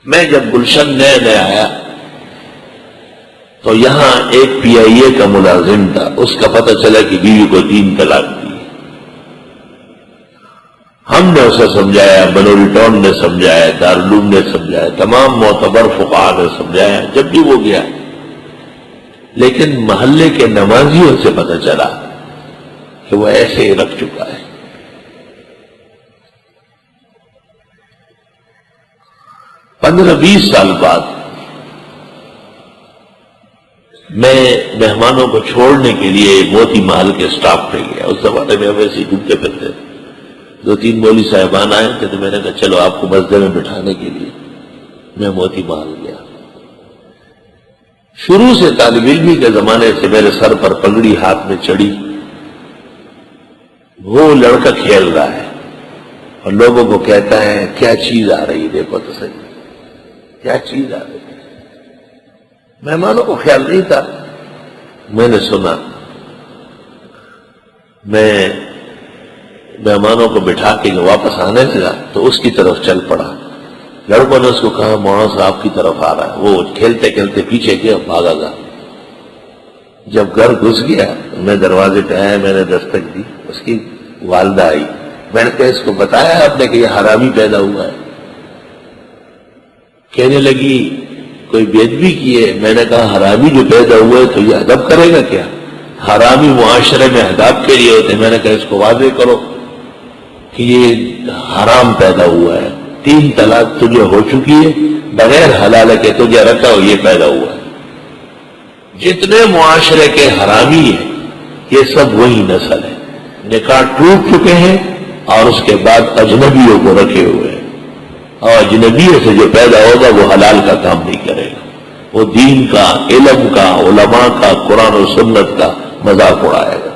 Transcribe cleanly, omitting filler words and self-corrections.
میں جب گلشن نئے نئے آیا تو یہاں ایک پی آئی اے کا ملازم تھا، اس کا پتہ چلا کہ بیوی کو 3 طلاق دی۔ ہم نے اسے سمجھایا، بلوری ٹاؤن نے سمجھایا، دارالعلوم نے سمجھایا، تمام معتبر فقہاء نے سمجھایا جب بھی وہ گیا، لیکن محلے کے نمازیوں سے پتہ چلا کہ وہ ایسے ہی رکھ چکا ہے۔ 15-20 سال بعد میں مہمانوں کو چھوڑنے کے لیے موتی محل کے سٹاپ پہ گیا۔ اس زمانے میں ہم ایسے ہی گھومتے پھرتے تھے۔ 2-3 مولوی صاحبان آئے تھے تو میں نے کہا چلو آپ کو مسجد میں بٹھانے کے لیے میں موتی محل گیا۔ شروع سے طالب علمی کے زمانے سے میرے سر پر پگڑی ہاتھ میں چڑھی، وہ لڑکا کھیل رہا ہے اور لوگوں کو کہتا ہے کیا چیز آ رہی، دیکھو تو صحیح کیا چیز آ رہی ہے۔ مہمانوں کو خیال نہیں تھا، میں نے سنا، میں مہمانوں کو بٹھا کے جو واپس آنے لگا تو اس کی طرف چل پڑا۔ لڑکوں نے اس کو کہا مولانا صاحب کی طرف آ رہا ہے، وہ کھیلتے کھیلتے پیچھے گیا، بھاگا گا۔ جب گھر گھس گیا میں دروازے پہ آیا، میں نے دستک دی، اس کی والدہ آئی، میں نے کہا اس کو بتایا آپ نے کہ یہ حرامی پیدا ہوا ہے؟ کہنے لگی کوئی بے ادبی کی ہے۔ میں نے کہا حرامی جو پیدا ہوا ہے تو یہ ادب کرے گا کیا؟ حرامی معاشرے میں ادب کے لیے ہوتے۔ میں نے کہا اس کو واضح کرو کہ یہ حرام پیدا ہوا ہے، 3 طلاق تجھے ہو چکی ہے، بغیر حلالہ کے تجھے رکھا ہو، یہ پیدا ہوا ہے۔ جتنے معاشرے کے حرامی ہیں یہ سب وہی نسل ہے، نکاح ٹوٹ چکے ہیں اور اس کے بعد اجنبیوں کو رکھے ہوئے ہیں، اور اجنبیوں سے جو پیدا ہوگا وہ حلال کا کام نہیں کرے گا، وہ دین کا، علم کا، علماء کا، قرآن و سنت کا مذاق اڑائے گا۔